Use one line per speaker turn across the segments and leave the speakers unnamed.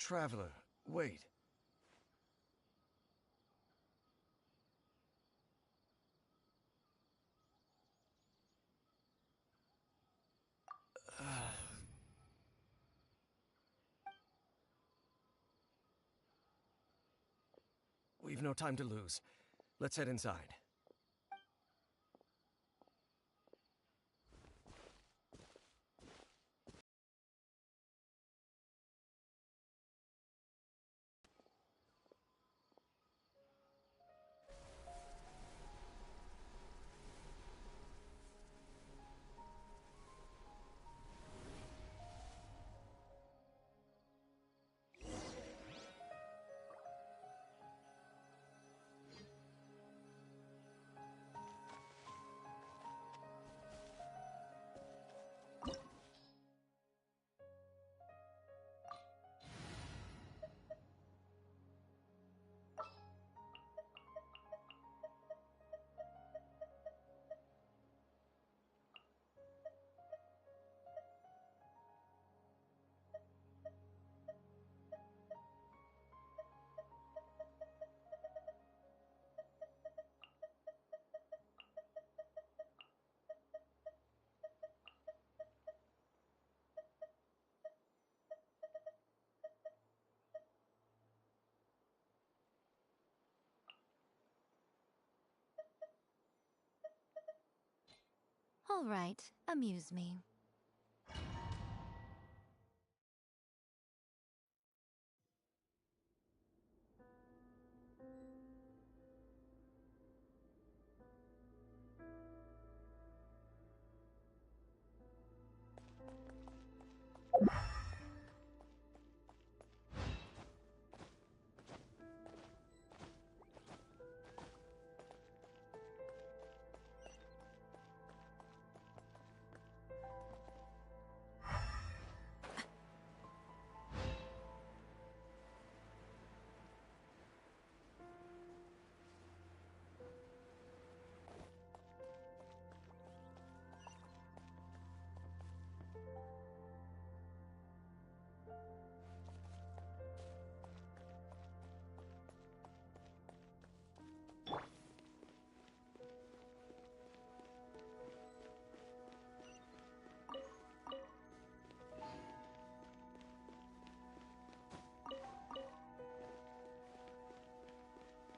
Traveler, wait. We've no time to lose. Let's head inside.
All right, amuse me.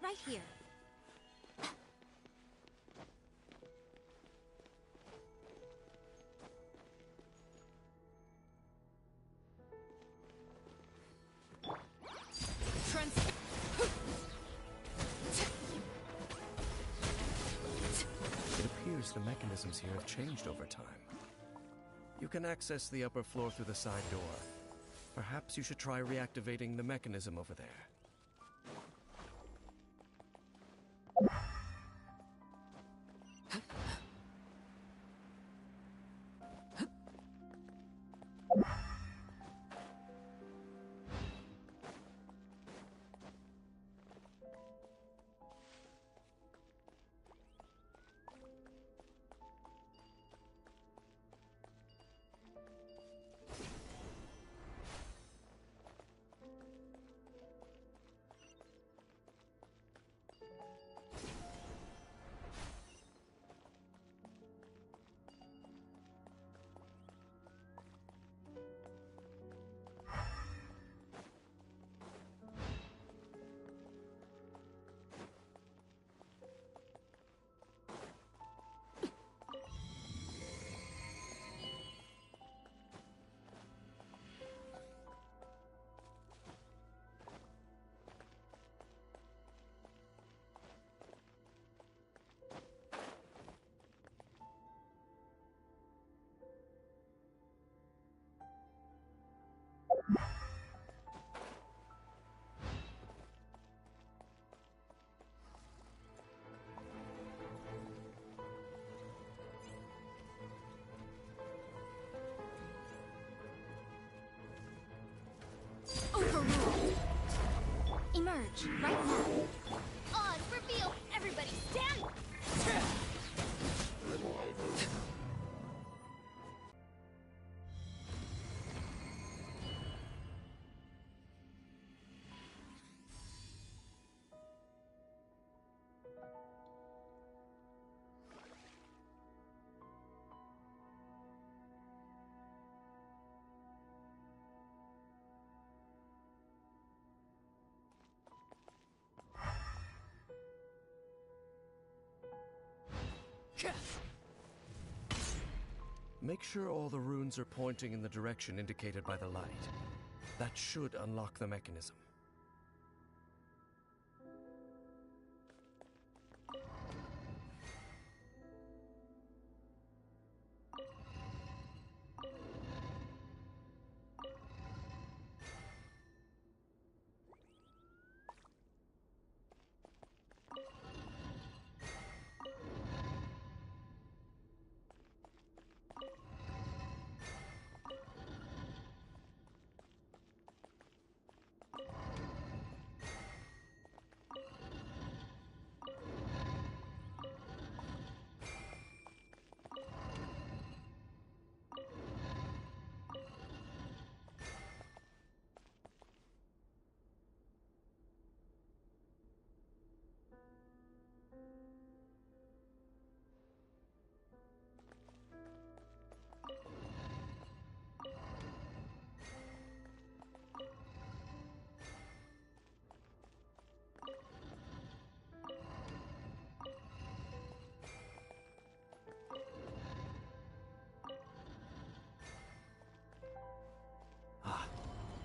Right here.
It appears the mechanisms here have changed over time. You can access the upper floor through the side door. Perhaps you should try reactivating the mechanism over there.
Overruled. Emerge right now. On reveal. Everybody stand.
Make sure all the runes are pointing in the direction indicated by the light. That should unlock the mechanism.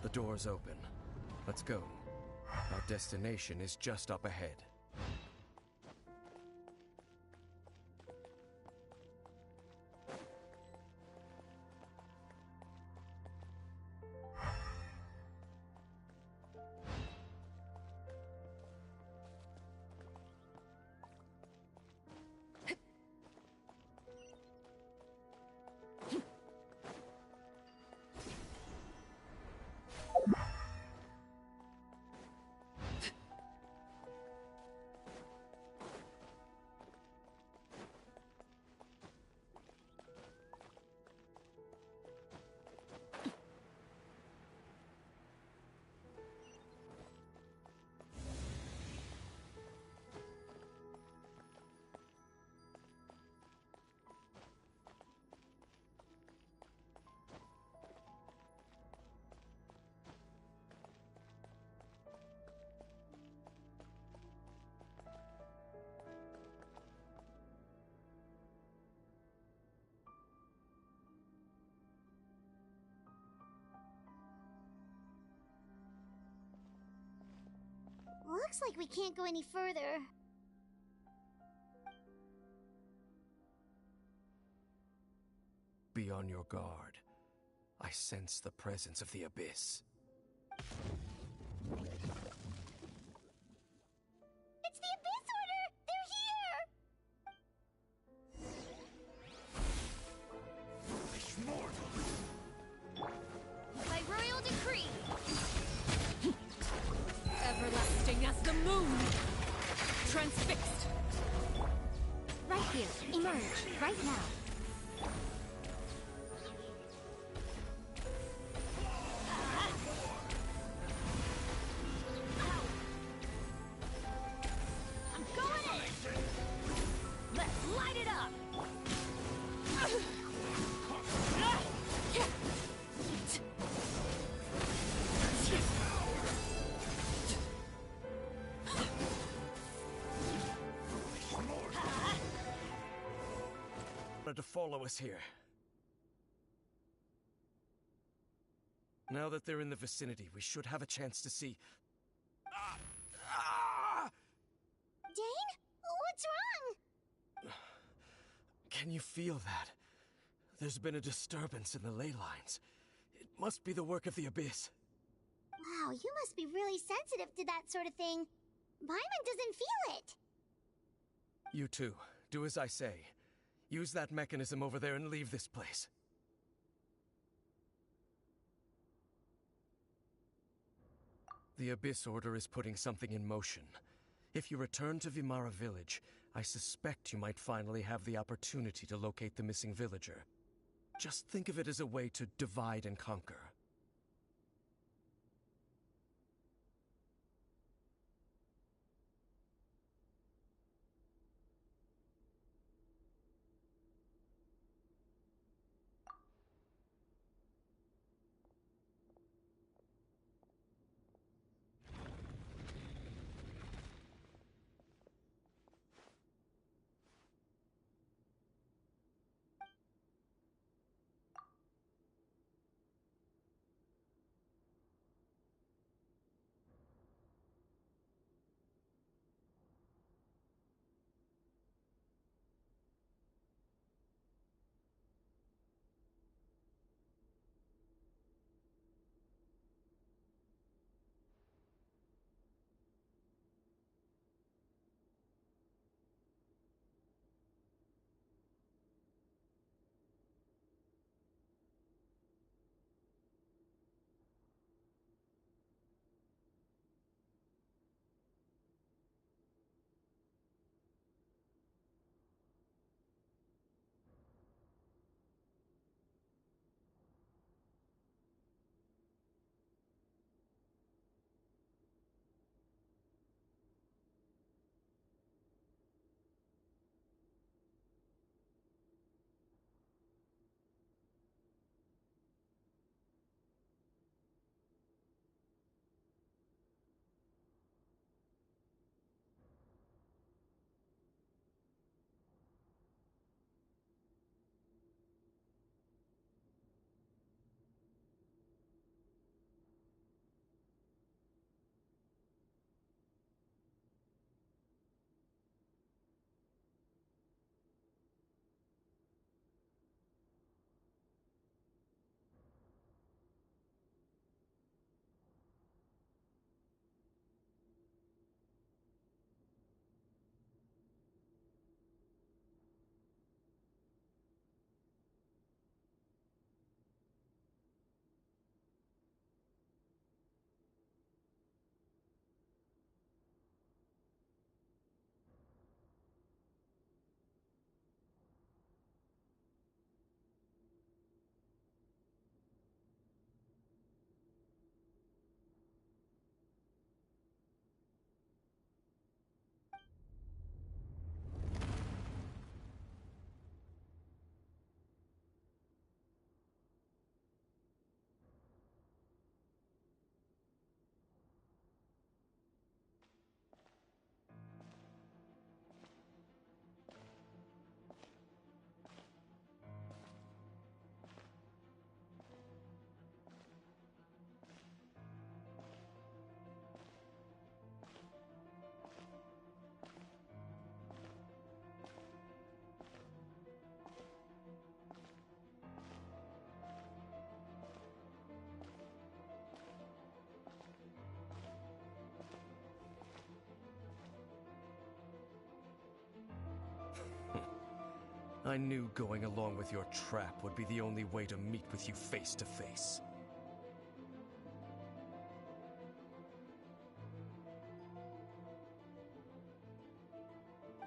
The door's open. Let's go. Our destination is just up ahead.
Looks like we can't go any further.
Be on your guard. I sense the presence of the Abyss.
It's the Abyss Order! They're here! By royal decree!
Everlasting as the moon! Transfixed!
Right here. Emerge. Right now.
I'm going in! Let's light it up!
To follow us here. Now that they're in the vicinity, we should have a chance to see.
Dane? What's wrong?
Can you feel that? There's been a disturbance in the ley lines. It must be the work of the Abyss.
Wow, you must be really sensitive to that sort of thing. Paimon doesn't feel it.
You too. Do as I say. Use that mechanism over there and leave this place. The Abyss Order is putting something in motion. If you return to Vimara Village, I suspect you might finally have the opportunity to locate the missing villager. Just think of it as a way to divide and conquer. I knew going along with your trap would be the only way to meet with you face to face.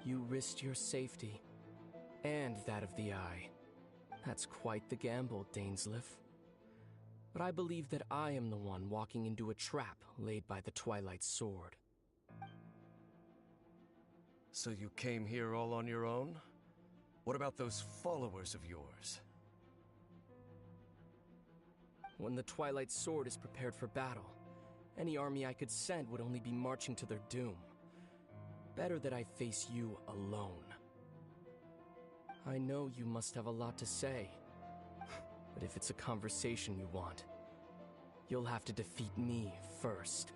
You risked your safety, and that of the Eye. That's quite the gamble, Dainsleif. But I believe that I am the one walking into a trap laid by the Twilight Sword.
So you came here all on your own? What about those followers of yours?
When the Twilight Sword is prepared for battle, any army I could send would only be marching to their doom. Better that I face you alone. I know you must have a lot to say, but if it's a conversation you want, you'll have to defeat me first.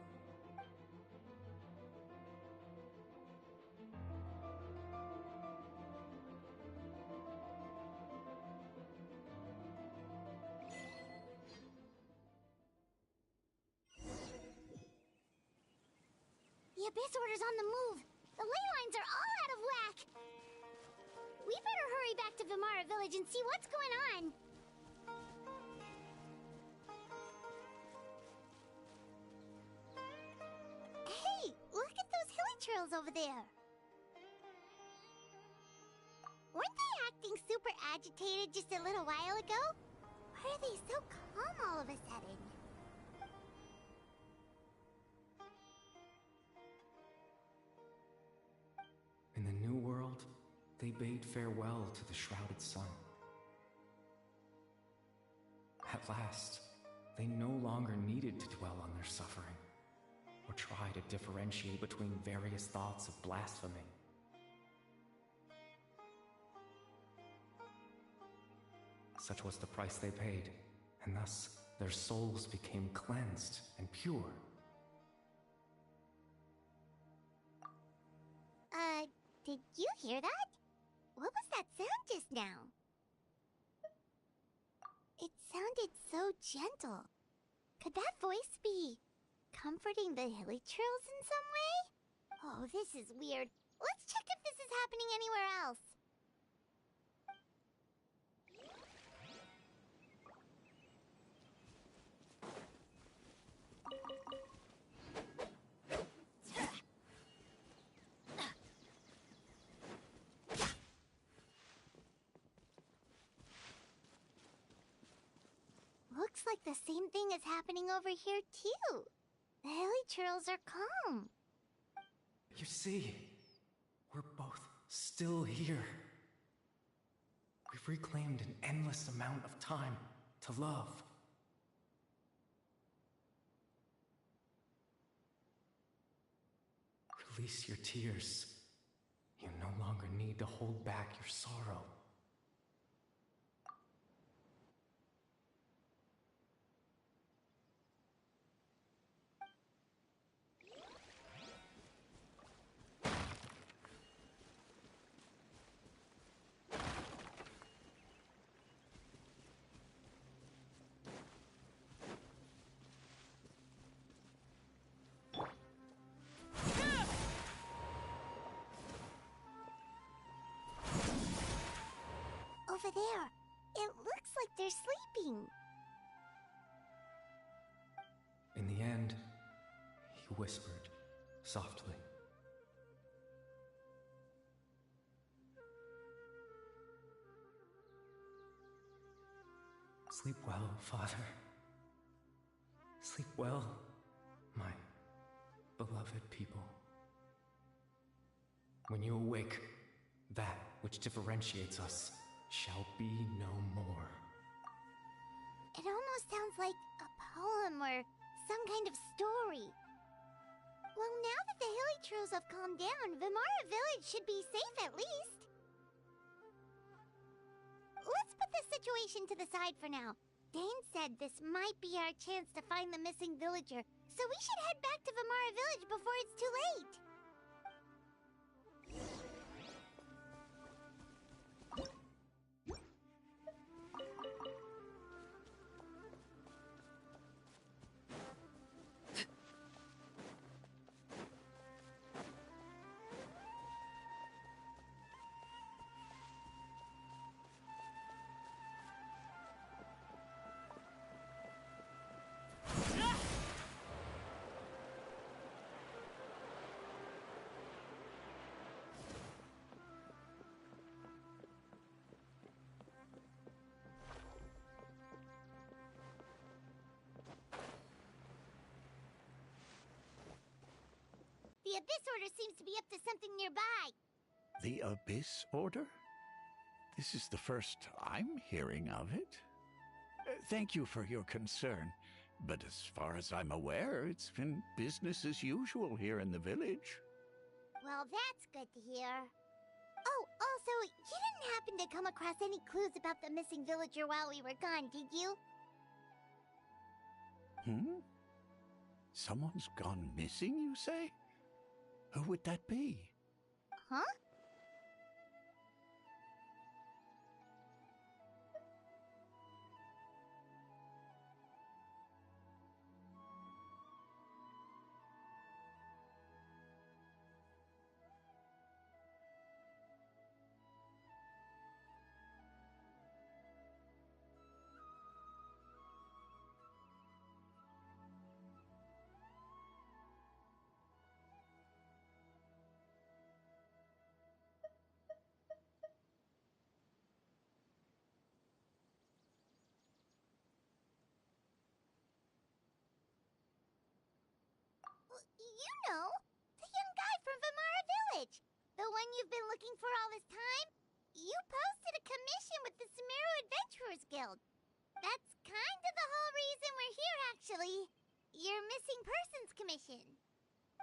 The Abyss Order's on the move. The ley lines are all out of whack. We better hurry back to Vimara Village and see what's going on. Hey, look at those hilly trails over there. Weren't they acting super agitated just a little while ago? Why are they so calm all of a sudden?
In the new world, they bade farewell to the shrouded sun. At last, they no longer needed to dwell on their suffering, or try to differentiate between various thoughts of blasphemy. Such was the price they paid, and thus their souls became cleansed and pure.
Did you hear that? What was that sound just now? It sounded so gentle. Could that voice be comforting the hilly trails in some way? Oh, this is weird. Let's check if this is happening anywhere else. Looks like the same thing is happening over here, too. The hilly trails are calm.
You see, we're both still here. We've reclaimed an endless amount of time to love. Release your tears. You no longer need to hold back your sorrow.
Over there. It looks like they're sleeping.
In the end, he whispered softly. Sleep well, Father. Sleep well, my beloved people. When you awake, that which differentiates us shall be no more.
It almost sounds like a poem or some kind of story. Well, now that the hilly trails have calmed down, Vimara Village should be safe at least. Let's put this situation to the side for now. Dane said this might be our chance to find the missing villager, so we should head back to Vimara Village before it's too late. The Abyss Order seems to be up to something nearby.
The Abyss Order? This is the first I'm hearing of it. Thank you for your concern, but as far as I'm aware, it's been business as usual here in the village.
Well, that's good to hear. Oh, also, you didn't happen to come across any clues about the missing villager while we were gone, did you?
Someone's gone missing, you say? Who would that be?
Huh? You know, the young guy from Vimara Village. The one you've been looking for all this time. You posted a commission with the Sumeru Adventurers Guild. That's kind of the whole reason we're here, actually. Your missing persons commission.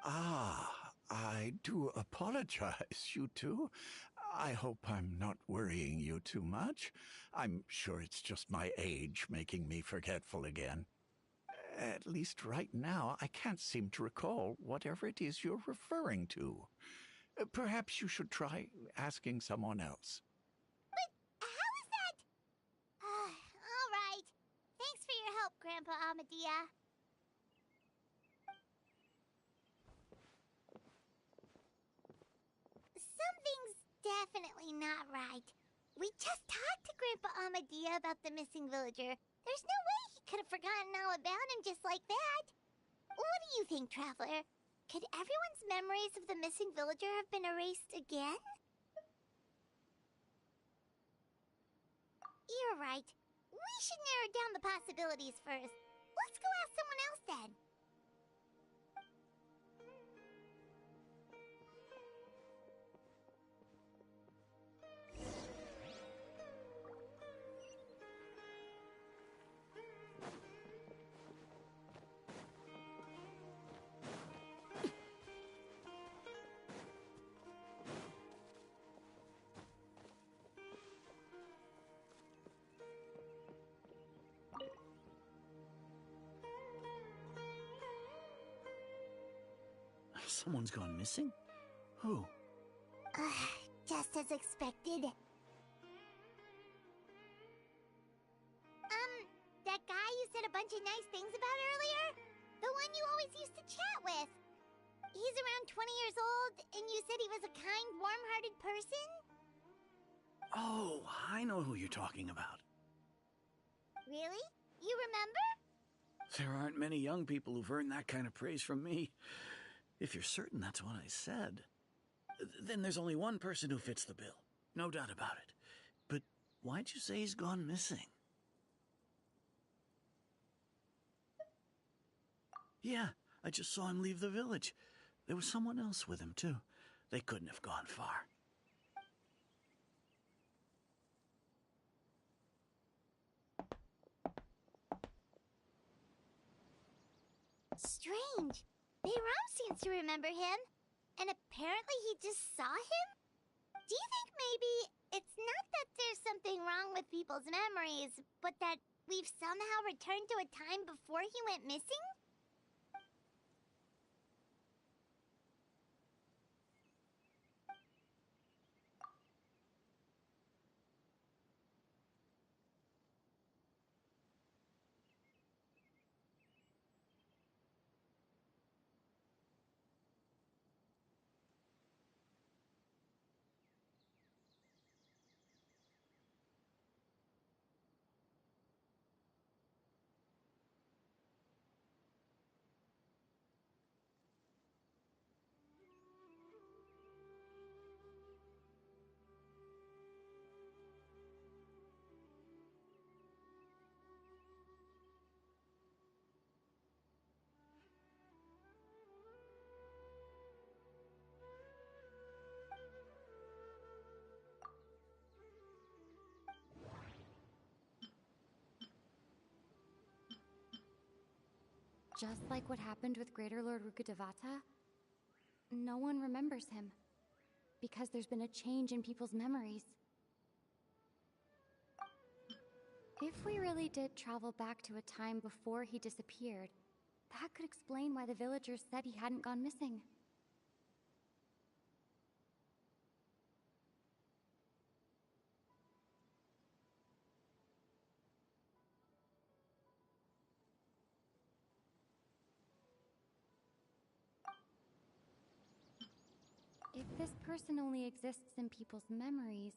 Ah, I do apologize, you two. I hope I'm not worrying you too much. I'm sure it's just my age making me forgetful again. At least right now, I can't seem to recall whatever it is you're referring to. Perhaps you should try asking someone else.
But how is that? All right. Thanks for your help, Grandpa Amadia. Something's definitely not right. We just talked to Grandpa Amadia about the missing villager. There's no way he could have forgotten all about him just like that. What do you think, Traveler? Could everyone's memories of the missing villager have been erased again? You're right. We should narrow down the possibilities first. Let's go ask someone else then.
Someone's gone missing? Who?
Just as expected. That guy you said a bunch of nice things about earlier? The one you always used to chat with. He's around 20 years old, and you said he was a kind, warm-hearted person?
Oh, I know who you're talking about.
Really? You remember?
There aren't many young people who've earned that kind of praise from me. If you're certain that's what I said, then there's only one person who fits the bill. No doubt about it. But why'd you say he's gone missing? Yeah, I just saw him leave the village. There was someone else with him, too. They couldn't have gone far.
Strange. Bayram seems to remember him. And apparently he just saw him? Do you think maybe it's not that there's something wrong with people's memories, but that we've somehow returned to a time before he went missing?
Just like what happened with Greater Lord Rukkhadevata, no one remembers him. Because there's been a change in people's memories. If we really did travel back to a time before he disappeared, that could explain why the villagers said he hadn't gone missing. If this person only exists in people's memories,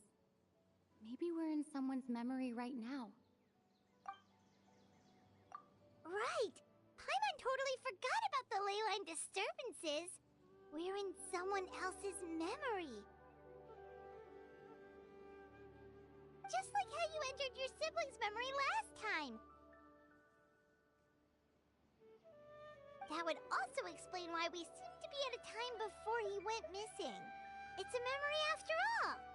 maybe we're in someone's memory right now.
Right! Paimon totally forgot about the leyline disturbances. We're in someone else's memory. Just like how you entered your sibling's memory last time. That would also explain why we seem to be at a time before he went missing. It's a memory after all.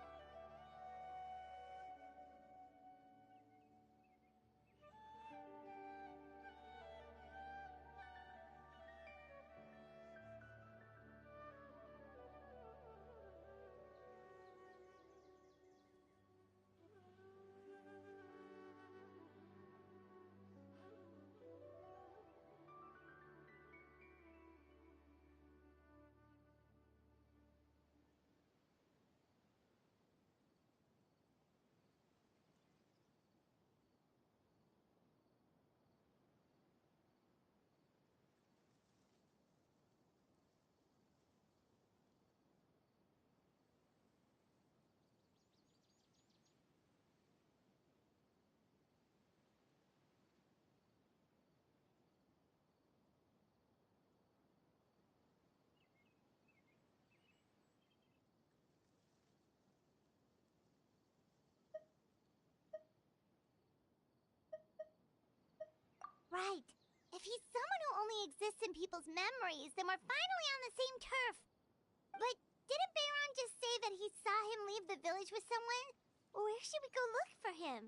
Right. If he's someone who only exists in people's memories, then we're finally on the same turf. But didn't Bayron just say that he saw him leave the village with someone? Where should we go look for him?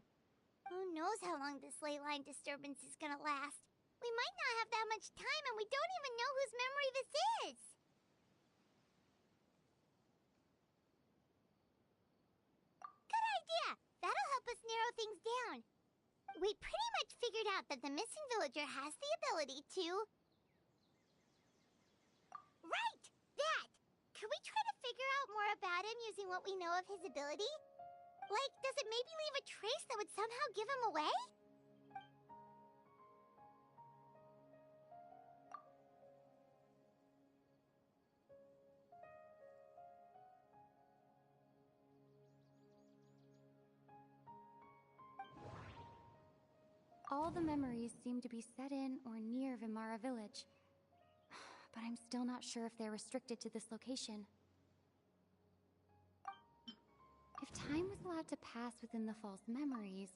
Who knows how long this ley line disturbance is gonna last? We might not have that much time, and we don't even know whose memory this is. Good idea! That'll help us narrow things down. We pretty much figured out that the missing villager has the ability to... Right! That! Could we try to figure out more about him using what we know of his ability? Like, does it maybe leave a trace that would somehow give him away?
All the memories seem to be set in or near Vimara village. But I'm still not sure if they're restricted to this location. If time was allowed to pass within the false memories,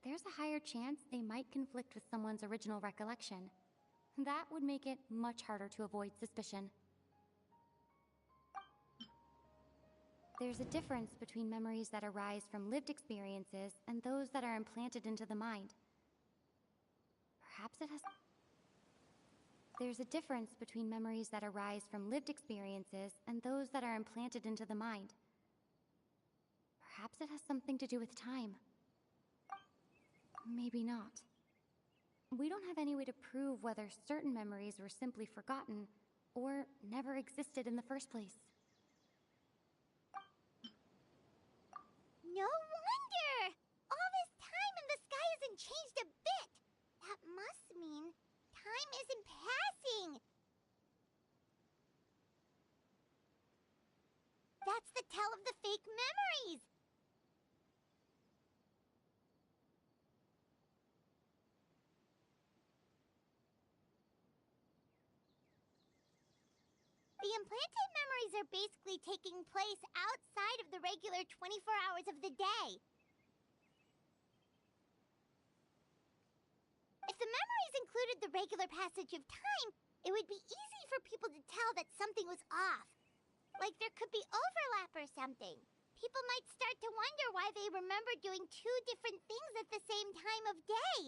there's a higher chance they might conflict with someone's original recollection. That would make it much harder to avoid suspicion. There's a difference between memories that arise from lived experiences and those that are implanted into the mind. Perhaps it has... There's a difference between memories that arise from lived experiences and those that are implanted into the mind. Perhaps it has something to do with time. Maybe not. We don't have any way to prove whether certain memories were simply forgotten or never existed in the first place.
No wonder! All this time and the sky hasn't changed a bit! That must mean time isn't passing! That's the tell of the fake memories! The implanted memories are basically taking place outside of the regular 24 hours of the day. If the memories included the regular passage of time, it would be easy for people to tell that something was off. Like there could be overlap or something. People might start to wonder why they remember doing two different things at the same time of day.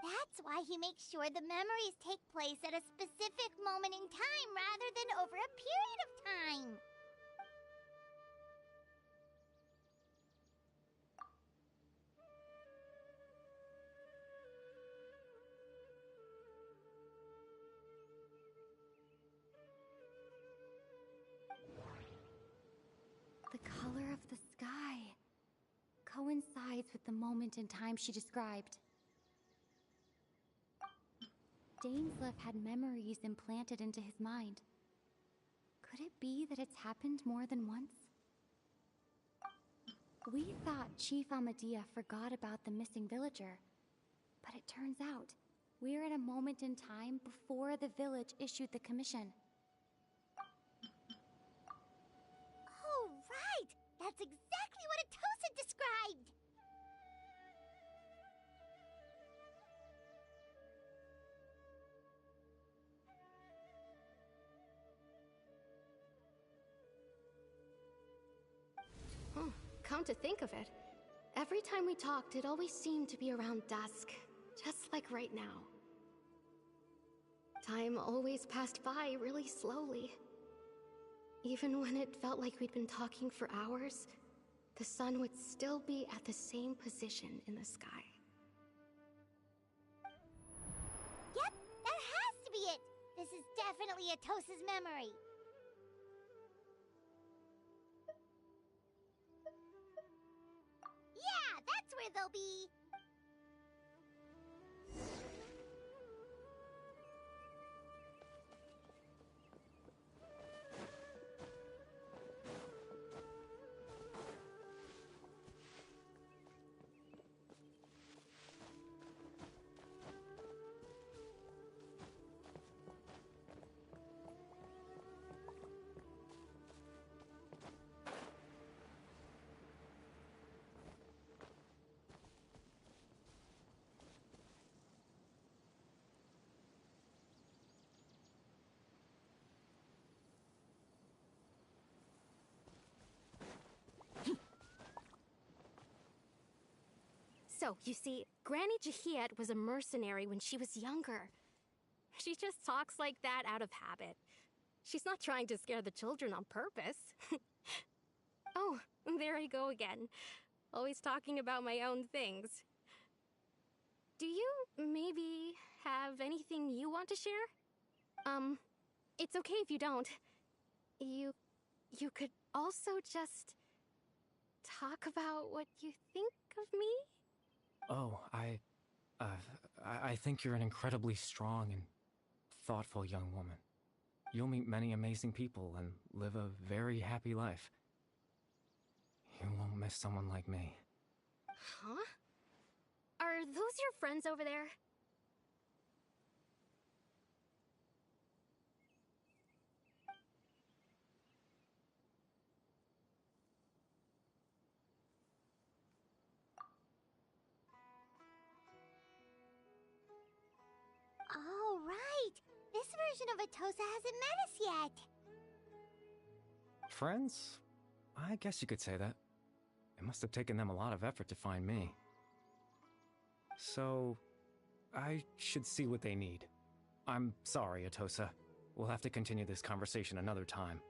That's why he makes sure the memories take place at a specific moment in time rather than over a period of time.
The color of the sky coincides with the moment in time she described. Dainsleif had memories implanted into his mind. Could it be that it's happened more than once? We thought Chief Amadea forgot about the missing villager, but it turns out we're at a moment in time before the village issued the commission.
Oh, right! That's exactly what Atosa described!
Come to think of it, every time we talked, it always seemed to be around dusk, just like right now. Time always passed by really slowly. Even when it felt like we'd been talking for hours, the sun would still be at the same position in the sky.
Yep, that has to be it! This is definitely Atosa's memory. Yeah, that's where they'll be!
So, you see, Granny Jahiet was a mercenary when she was younger. She just talks like that out of habit. She's not trying to scare the children on purpose. Oh, there I go again. Always talking about my own things. Do you maybe have anything you want to share? It's okay if you don't. You could also just talk about what you think of me?
Oh, I think you're an incredibly strong and thoughtful young woman. You'll meet many amazing people and live a very happy life. You won't miss someone like me.
Huh? Are those your friends over there?
Oh, right! This version of Atosa hasn't met us yet!
Friends? I guess you could say that. It must have taken them a lot of effort to find me. So, I should see what they need. I'm sorry, Atosa. We'll have to continue this conversation another time.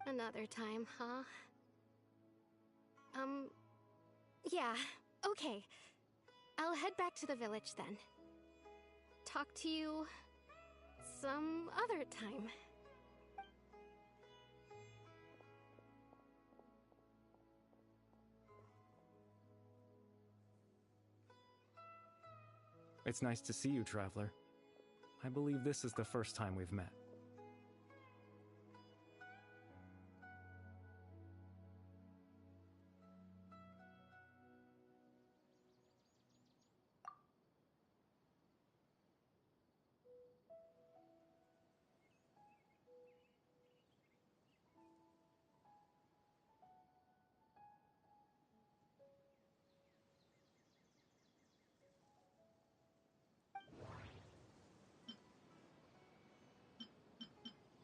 Another time, huh? Yeah, okay. I'll head back to the village then. Talk to you some other time.
It's nice to see you, Traveler. I believe this is the first time we've met.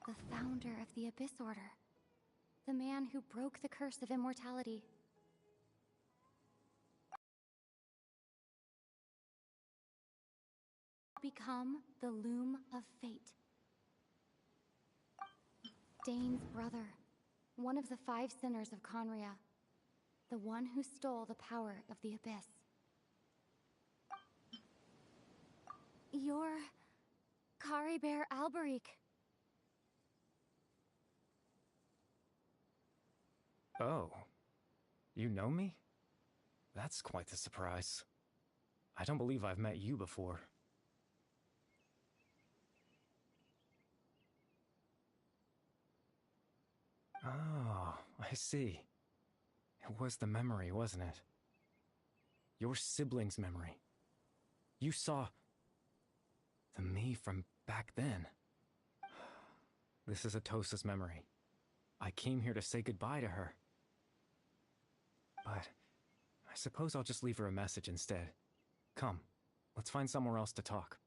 The founder of the Abyss Order. The man who broke the curse of immortality. become the Loom of Fate. Dane's brother, one of the 5 sinners of Conria, the one who stole the power of the Abyss. You're Caribert Alberic.
Oh, you know me? That's quite the surprise. I don't believe I've met you before. Oh, I see. It was the memory, wasn't it? Your sibling's memory. You saw the me from back then. This is Atosa's memory. I came here to say goodbye to her. But I suppose I'll just leave her a message instead. Come, let's find somewhere else to talk.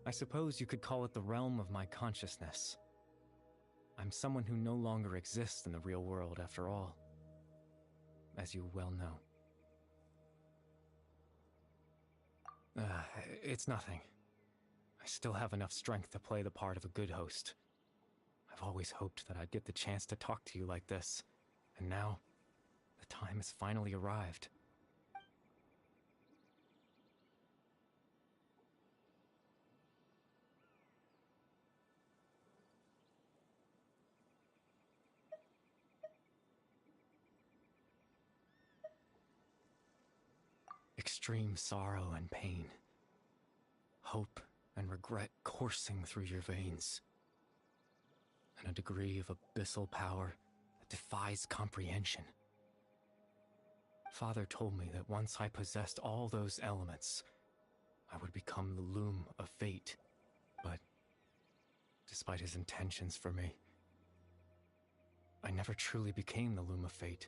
I suppose you could call it the realm of my consciousness. I'm someone who no longer exists in the real world, after all, as you well know. It's nothing. I still have enough strength to play the part of a good host. I've always hoped that I'd get the chance to talk to you like this, and now, the time has finally arrived. Extreme sorrow and pain. Hope and regret coursing through your veins. And a degree of abyssal power that defies comprehension. Father told me that once I possessed all those elements, I would become the Loom of Fate. But, despite his intentions for me, I never truly became the Loom of Fate.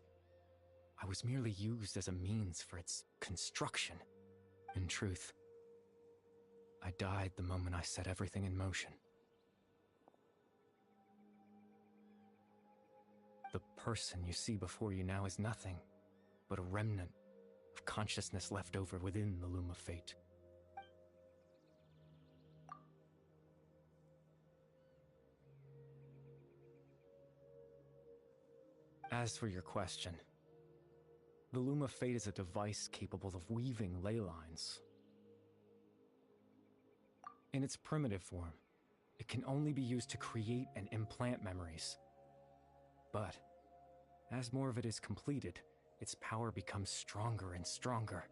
I was merely used as a means for its construction. In truth, I died the moment I set everything in motion. The person you see before you now is nothing but a remnant of consciousness left over within the Loom of Fate. As for your question, the Loom of Fate is a device capable of weaving ley lines. In its primitive form, it can only be used to create and implant memories. But, as more of it is completed, its power becomes stronger and stronger,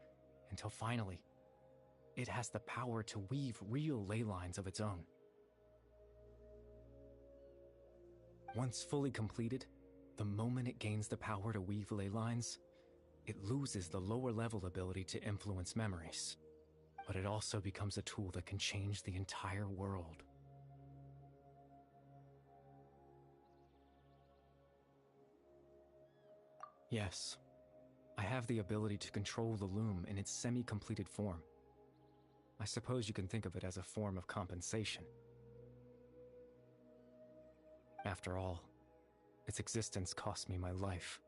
until finally, it has the power to weave real ley lines of its own. Once fully completed, the moment it gains the power to weave ley lines, it loses the lower level ability to influence memories. But it also becomes a tool that can change the entire world. Yes, I have the ability to control the loom in its semi-completed form. I suppose you can think of it as a form of compensation. After all, its existence cost me my life.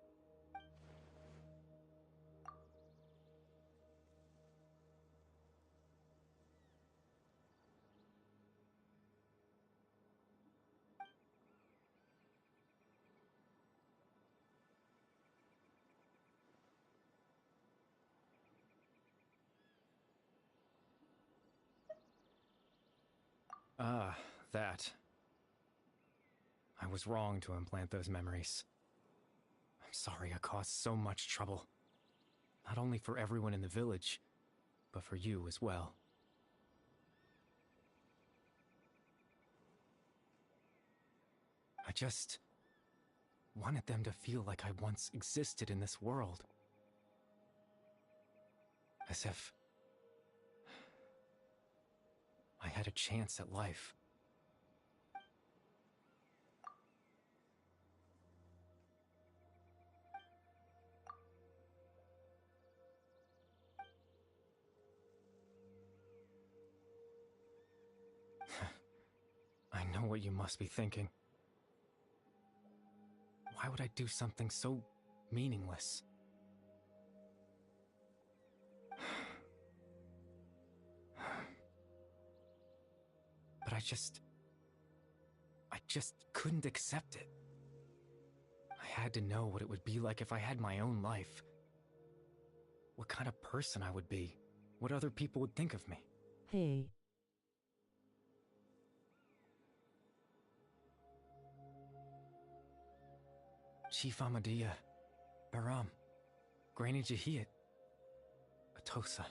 Ah, that. I was wrong to implant those memories. I'm sorry I caused so much trouble. Not only for everyone in the village, but for you as well. I just wanted them to feel like I once existed in this world. As if I had a chance at life. I know what you must be thinking. Why would I do something so meaningless? But I just couldn't accept it. I had to know what it would be like if I had my own life. What kind of person I would be. What other people would think of me.
Hey.
Chief Amadea, Baram, Granny Jahiat, Atosa.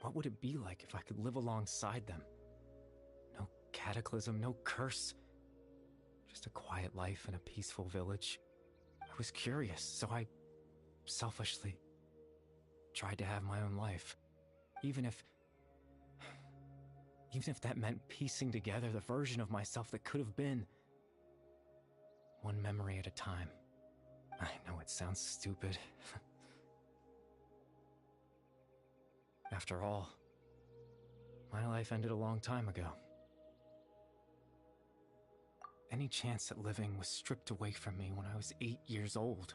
What would it be like if I could live alongside them? No cataclysm, no curse. Just a quiet life in a peaceful village. I was curious, so I selfishly tried to have my own life. Even if that meant piecing together the version of myself that could have been. One memory at a time. I know it sounds stupid. After all, my life ended a long time ago. Any chance at living was stripped away from me when I was 8 years old.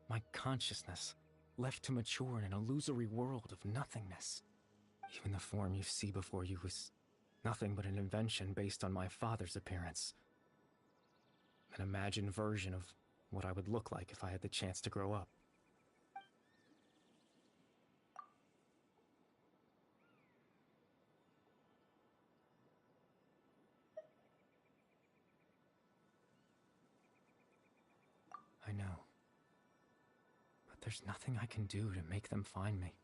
My consciousness left to mature in an illusory world of nothingness. Even the form you see before you was nothing but an invention based on my father's appearance. An imagined version of what I would look like if I had the chance to grow up. I know. But there's nothing I can do to make them find me.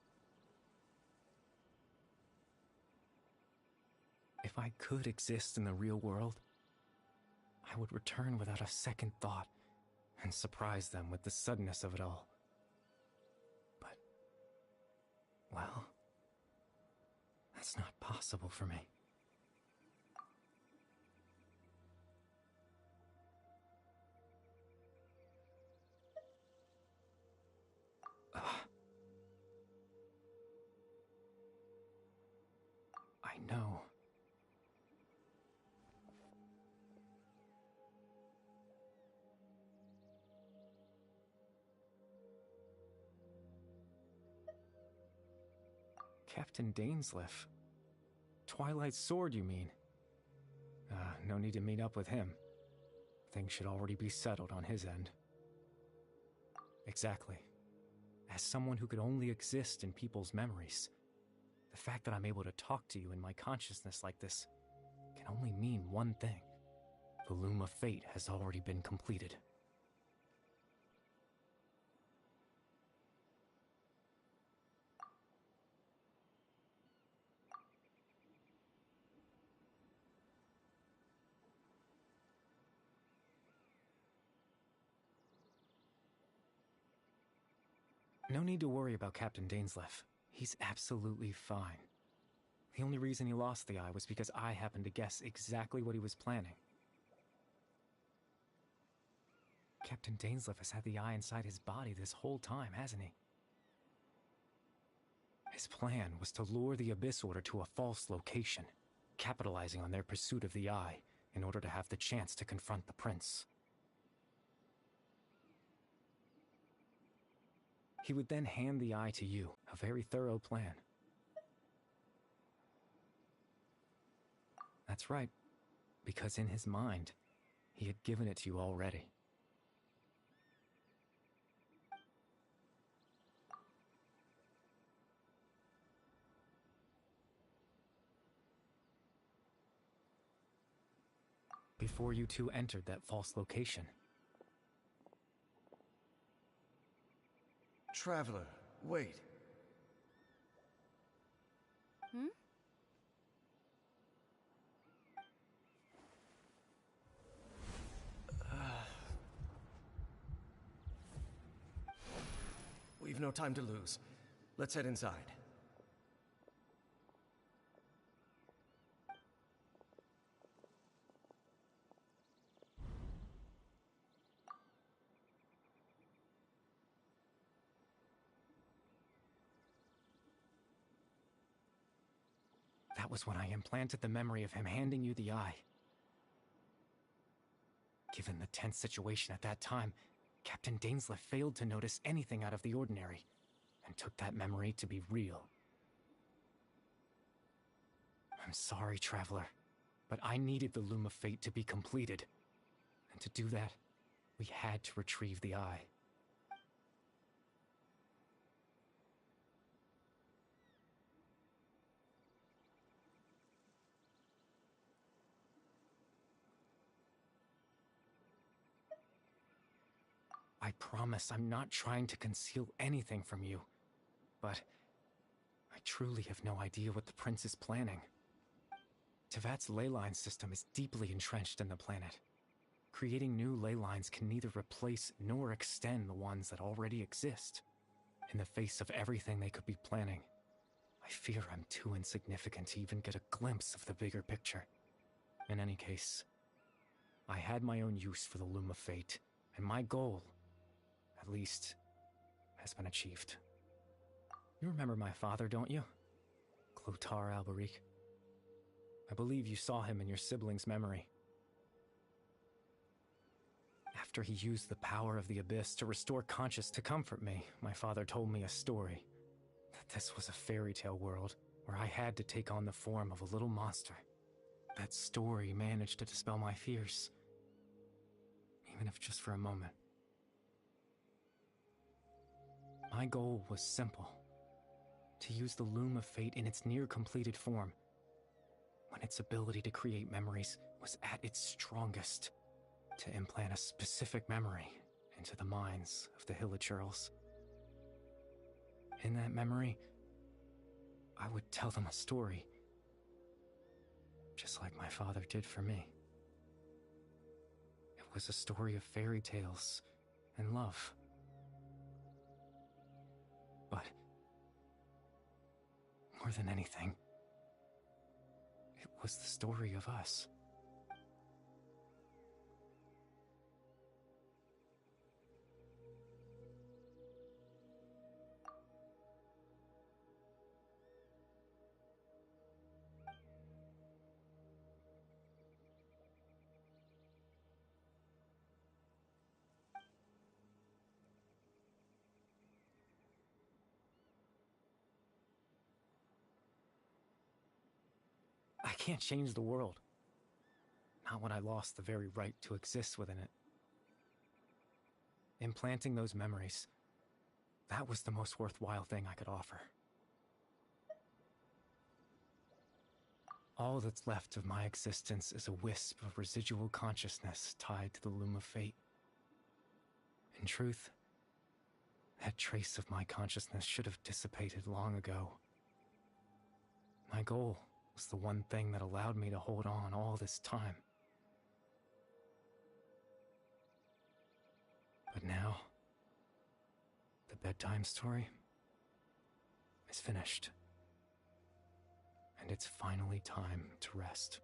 If I could exist in the real world, I would return without a second thought and surprise them with the suddenness of it all. But, well, that's not possible for me. I know. Captain Dainsleif. Twilight Sword, you mean? No need to meet up with him. Things should already be settled on his end. Exactly. As someone who could only exist in people's memories, the fact that I'm able to talk to you in my consciousness like this can only mean one thing. The Loom of Fate has already been completed. No need to worry about Captain Dainsleif. He's absolutely fine. The only reason he lost the eye was because I happened to guess exactly what he was planning. Captain Dainsleif has had the eye inside his body this whole time, hasn't he? His plan was to lure the Abyss Order to a false location, capitalizing on their pursuit of the eye in order to have the chance to confront the prince. He would then hand the eye to you, a very thorough plan. That's right, because in his mind, he had given it to you already. Before you two entered that false location.
Traveler, wait.
Hmm?
We've no time to lose. Let's head inside.
That was when I implanted the memory of him handing you the eye. Given the tense situation at that time, Captain Dainsleif failed to notice anything out of the ordinary, and took that memory to be real. I'm sorry, Traveler, but I needed the Loom of Fate to be completed. And to do that, we had to retrieve the eye. I promise I'm not trying to conceal anything from you, but I truly have no idea what the Prince is planning. Tevat's ley line system is deeply entrenched in the planet. Creating new ley lines can neither replace nor extend the ones that already exist. In the face of everything they could be planning, I fear I'm too insignificant to even get a glimpse of the bigger picture. In any case, I had my own use for the Loom of Fate, and my goal, at least, has been achieved. You remember my father, don't you? Clotar Alberic. I believe you saw him in your sibling's memory. After he used the power of the Abyss to restore conscience to comfort me, my father told me a story. That this was a fairy tale world, where I had to take on the form of a little monster. That story managed to dispel my fears, even if just for a moment. My goal was simple. To use the Loom of Fate in its near-completed form, when its ability to create memories was at its strongest, to implant a specific memory into the minds of the Hilichurls. In that memory, I would tell them a story, just like my father did for me. It was a story of fairy tales and love. But more than anything, it was the story of us. I can't change the world. Not when I lost the very right to exist within it. Implanting those memories, that was the most worthwhile thing I could offer. All that's left of my existence is a wisp of residual consciousness tied to the Loom of Fate. In truth, that trace of my consciousness should have dissipated long ago. My goal was the one thing that allowed me to hold on all this time. But now, the bedtime story is finished. And it's finally time to rest.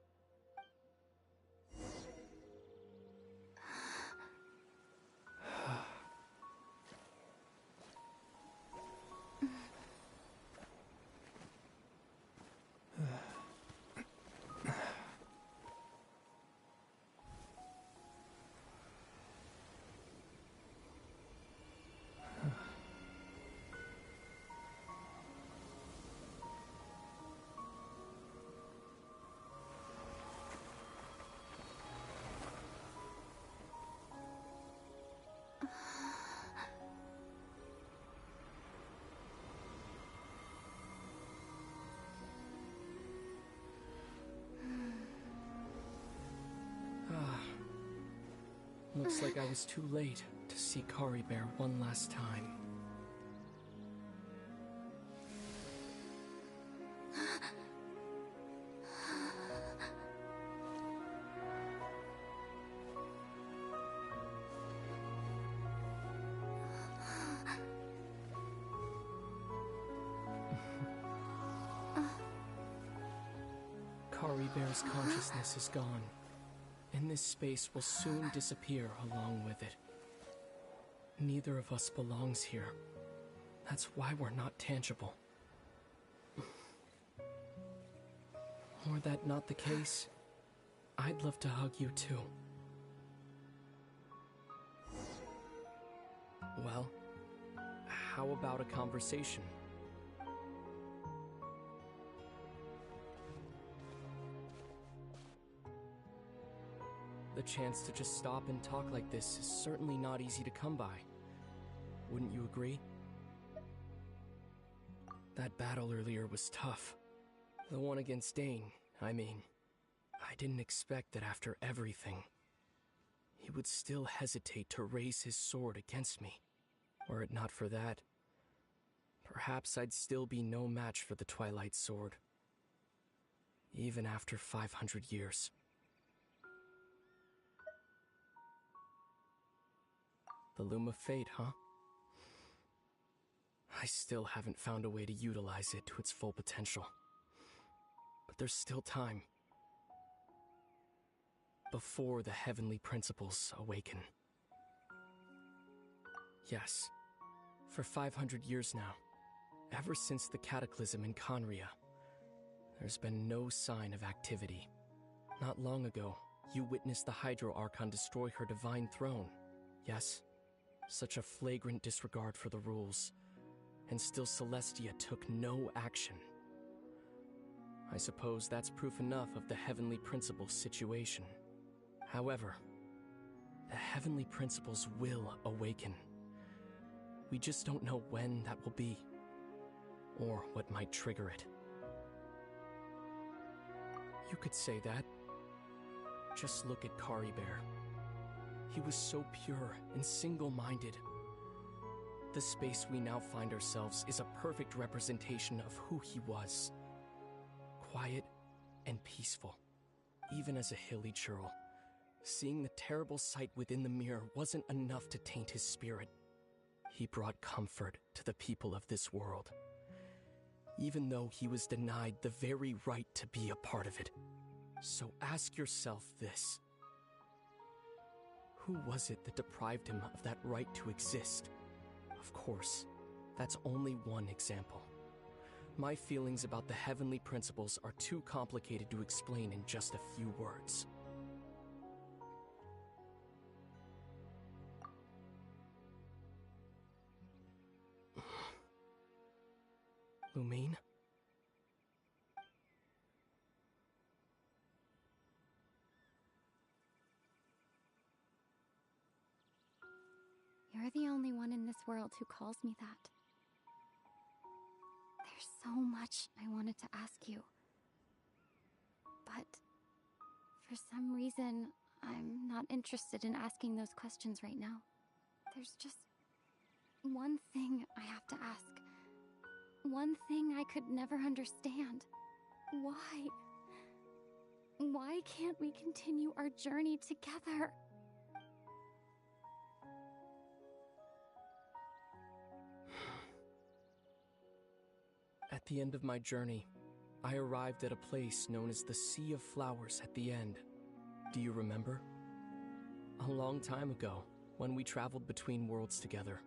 Looks like I was too late to see Kari Bear one last time. Kari Bear's consciousness is gone, and this space will soon disappear along with it. Neither of us belongs here. That's why we're not tangible. Were that not the case, I'd love to hug you too. Well, how about a conversation? The chance to just stop and talk like this is certainly not easy to come by. Wouldn't you agree? That battle earlier was tough. The one against Dane, I mean. I didn't expect that after everything, he would still hesitate to raise his sword against me. Were it not for that, perhaps I'd still be no match for the Twilight Sword. Even after 500 years. The Loom of Fate, huh? I still haven't found a way to utilize it to its full potential. But there's still time. Before the heavenly principles awaken. Yes, for 500 years now, ever since the cataclysm in Conria, there's been no sign of activity. Not long ago, you witnessed the Hydro Archon destroy her divine throne, yes? Such a flagrant disregard for the rules, and still Celestia took no action. I suppose that's proof enough of the Heavenly Principles situation. However, the Heavenly Principles will awaken. We just don't know when that will be, or what might trigger it. You could say that. Just look at Kari Bear. He was so pure and single-minded. The space we now find ourselves is a perfect representation of who he was. Quiet and peaceful, even as a hilly churl. Seeing the terrible sight within the mirror wasn't enough to taint his spirit. He brought comfort to the people of this world, even though he was denied the very right to be a part of it. So ask yourself this. Who was it that deprived him of that right to exist? Of course, that's only one example. My feelings about the Heavenly Principles are too complicated to explain in just a few words. Lumine?
You're the only one in this world who calls me that. There's so much I wanted to ask you. But for some reason, I'm not interested in asking those questions right now. There's just one thing I have to ask. One thing I could never understand. Why? Why can't we continue our journey together?
At the end of my journey, I arrived at a place known as the Sea of Flowers at the end. Do you remember? A long time ago, when we traveled between worlds together.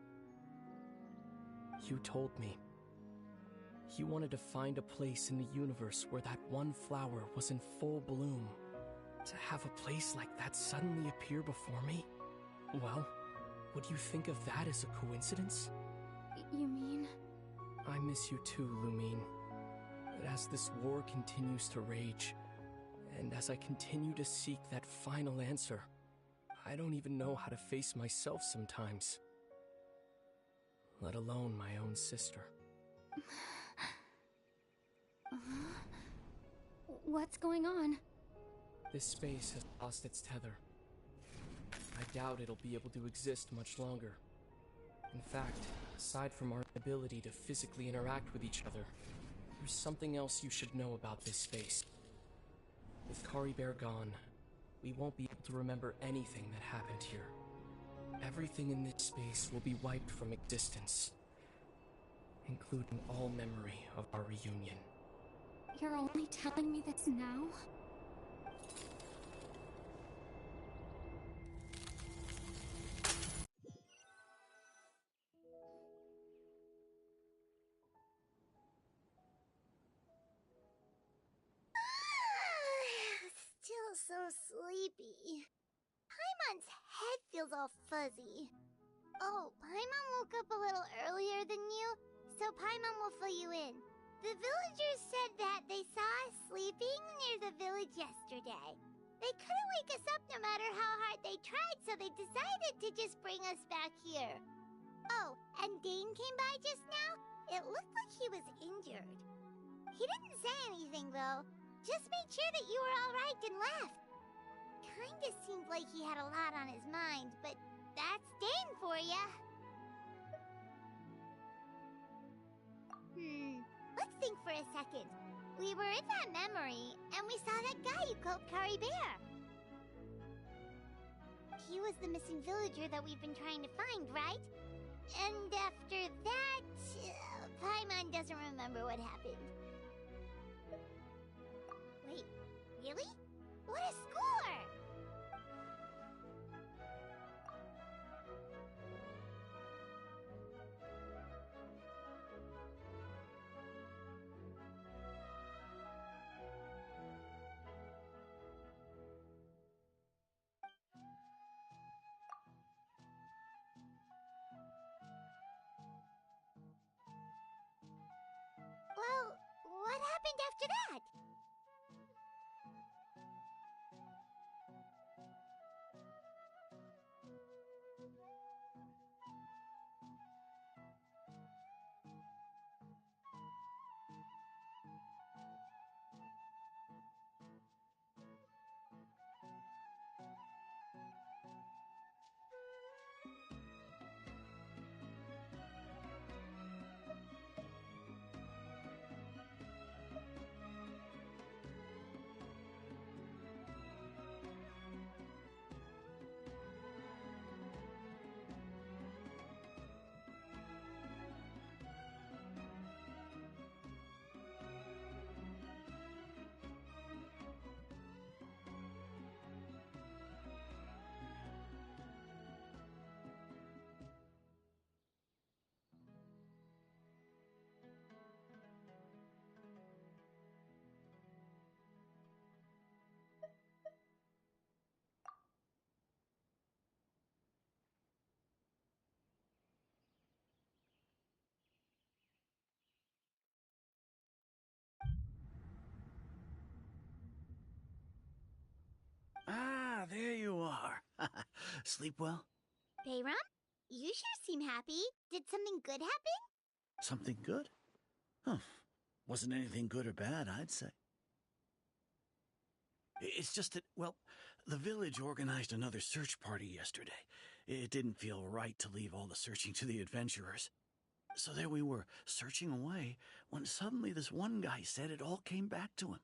You told me. You wanted to find a place in the universe where that one flower was in full bloom. To have a place like that suddenly appear before me? Well, would you think of that as a coincidence?
You mean?
I miss you too, Lumine. But as this war continues to rage, and as I continue to seek that final answer, I don't even know how to face myself sometimes. Let alone my own sister.
What's going on?
This space has lost its tether. I doubt it'll be able to exist much longer. In fact, aside from our ability to physically interact with each other, there's something else you should know about this space. With Kari Bear gone, we won't be able to remember anything that happened here. Everything in this space will be wiped from existence, including all memory of our reunion.
You're only telling me this now?
Still so sleepy. Paimon's head feels all fuzzy. Oh, Paimon woke up a little earlier than you, so Paimon will fill you in. The villagers said that they saw us sleeping near the village yesterday. They couldn't wake us up no matter how hard they tried, so they decided to just bring us back here. Oh, and Dane came by just now. It looked like he was injured. He didn't say anything, though. Just made sure that you were all right and left. Kinda seemed like he had a lot on his mind, but that's Dane for ya. Let's think for a second. We were in that memory, and we saw that guy you called Kari Bear. He was the missing villager that we've been trying to find, right? And after that, Paimon doesn't remember what happened. Wait, really? What a score! Well, what happened after that?
Ah, there you are. Sleep well?
Bayram, you sure seem happy. Did something good happen?
Something good? Huh. Wasn't anything good or bad, I'd say. It's just that, well, the village organized another search party yesterday. It didn't feel right to leave all the searching to the adventurers. So there we were, searching away, when suddenly this one guy said it all came back to him.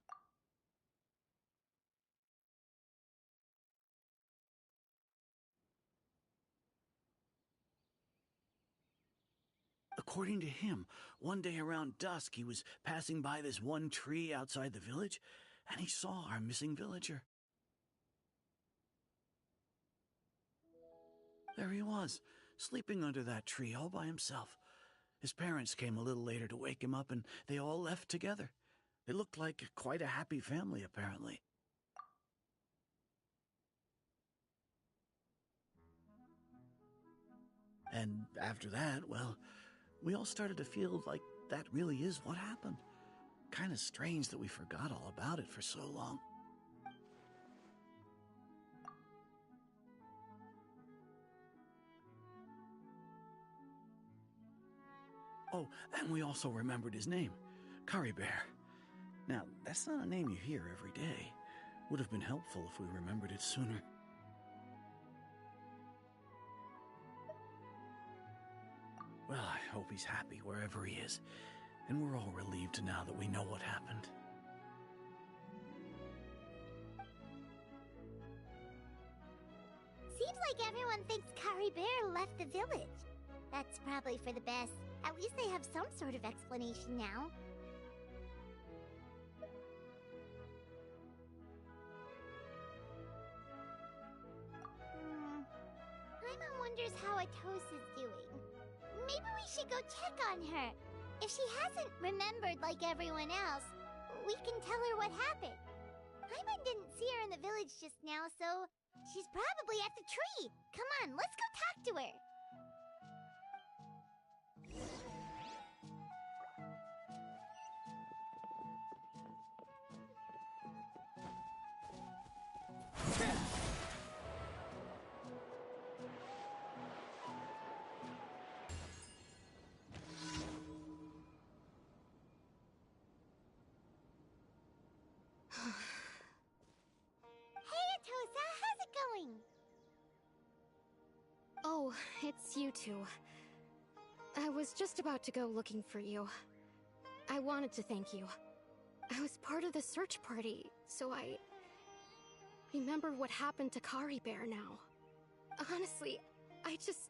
According to him, one day around dusk he was passing by this one tree outside the village, and he saw our missing villager. There he was, sleeping under that tree all by himself. His parents came a little later to wake him up, and they all left together. They looked like quite a happy family, apparently. And after that, well, we all started to feel like that really is what happened. Kind of strange that we forgot all about it for so long. Oh, and we also remembered his name, Curry Bear. Now, that's not a name you hear every day. Would have been helpful if we remembered it sooner. Well, I hope he's happy wherever he is, and we're all relieved now that we know what happened.
Seems like everyone thinks Curry Bear left the village. That's probably for the best. At least they have some sort of explanation now. Paimon wonders how Atosa's doing. Maybe we should go check on her. If she hasn't remembered like everyone else, we can tell her what happened. Paimon didn't see her in the village just now, so she's probably at the tree. Come on, let's go talk to her. Hey, Atosa, how's it going?
Oh, it's you two. I was just about to go looking for you. I wanted to thank you. I was part of the search party, so I remember what happened to Curry Bear now. Honestly, I just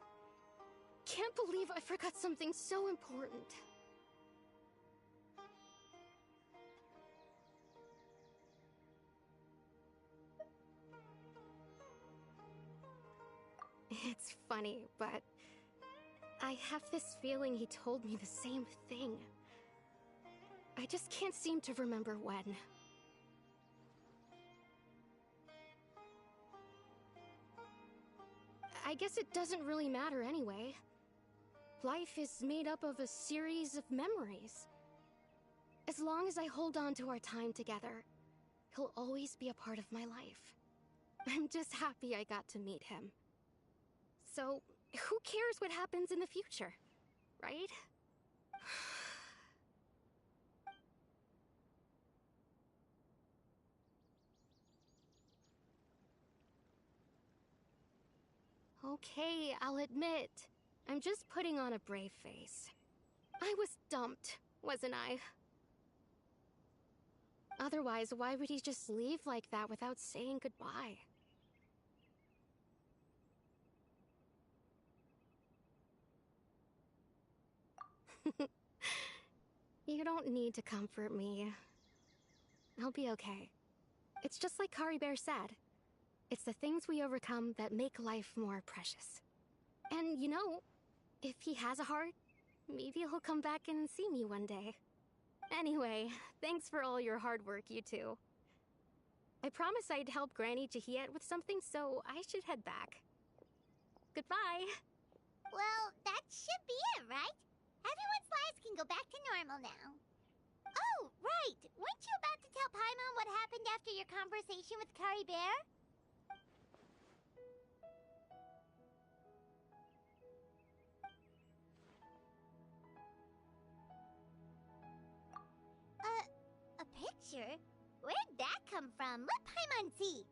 can't believe I forgot something so important. It's funny, but I have this feeling he told me the same thing. I just can't seem to remember when. I guess it doesn't really matter anyway. Life is made up of a series of memories. As long as I hold on to our time together, he'll always be a part of my life. I'm just happy I got to meet him. So, who cares what happens in the future, right? Okay, I'll admit, I'm just putting on a brave face. I was dumped, wasn't I? Otherwise, why would he just leave like that without saying goodbye? You don't need to comfort me. I'll be okay. It's just like Curry Bear said. It's the things we overcome that make life more precious. And you know, if he has a heart, maybe he'll come back and see me one day. Anyway, thanks for all your hard work, you two. I promised I'd help Granny Jahiet with something, so I should head back. Goodbye.
Well, that should be it, right? Everyone's lives can go back to normal now. Oh, right! Weren't you about to tell Paimon what happened after your conversation with Curry Bear? A picture? Where'd that come from? Let Paimon see!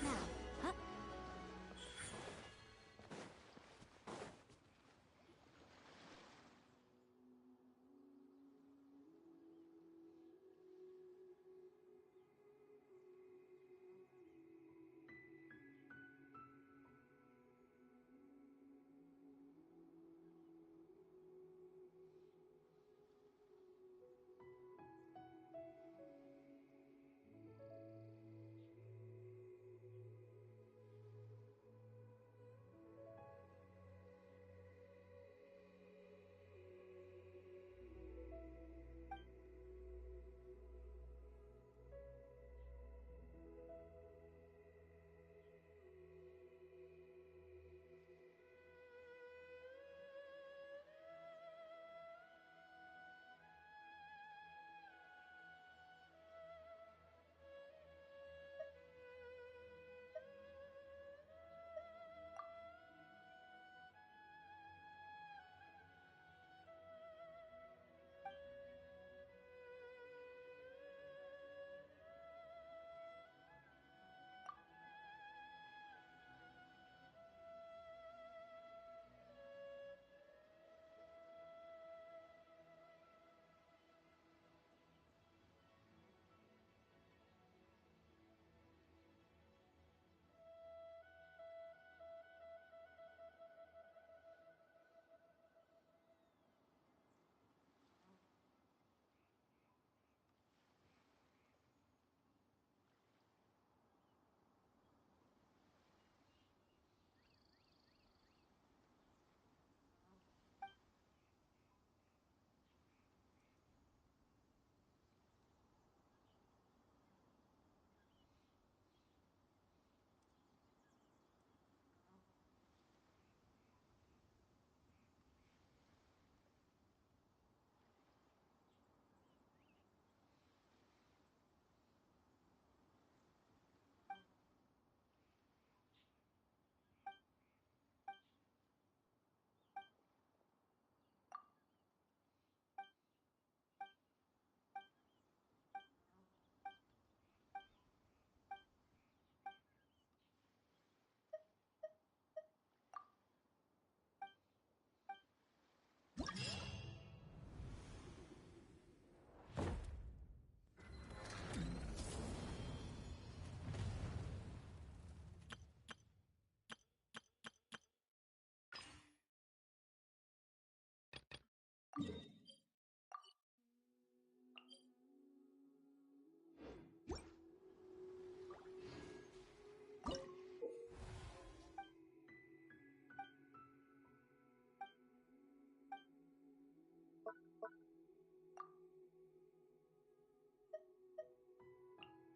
right now. Huh?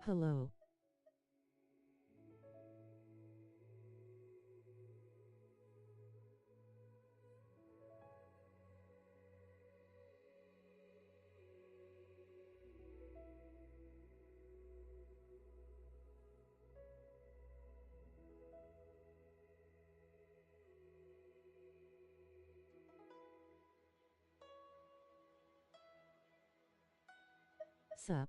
Hello. Sup?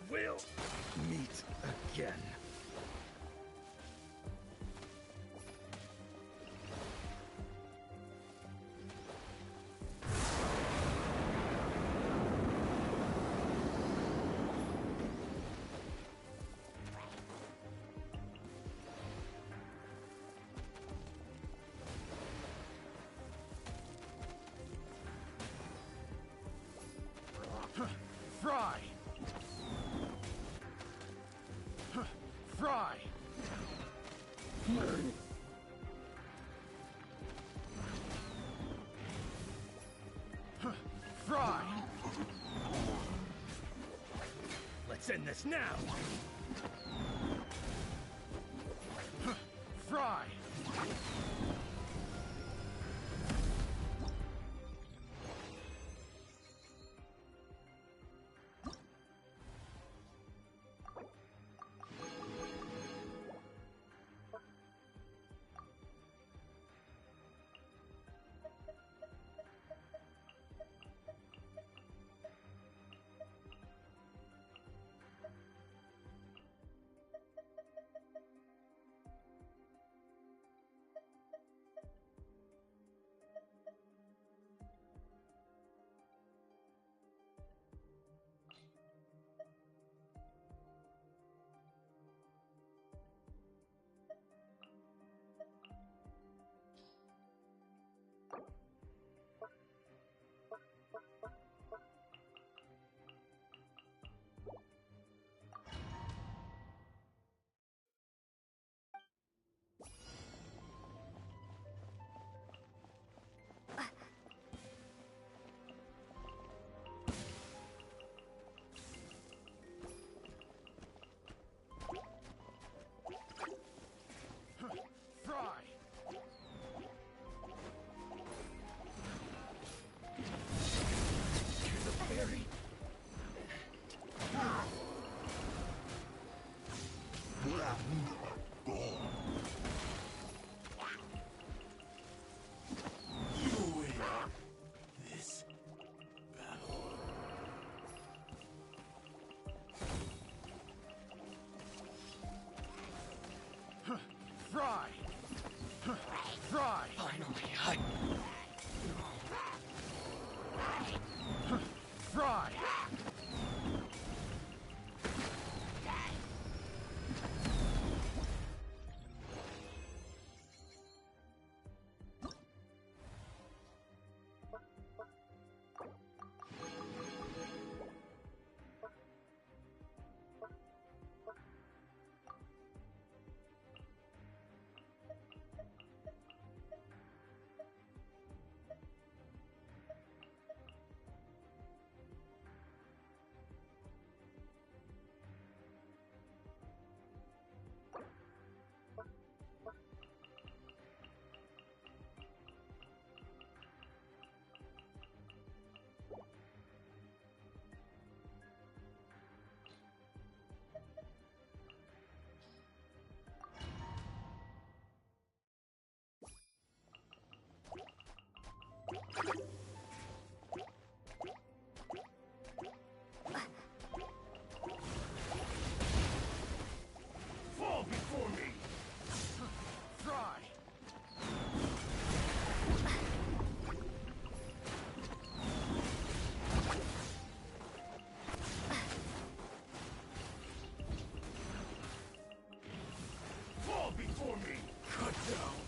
We'll meet again.
Fry! Fry! Fry!
Let's end this now!
Fry! Fry! Fry!
Finally,
Fry!
fall before me!
Fry!
Fall before me! Cut down!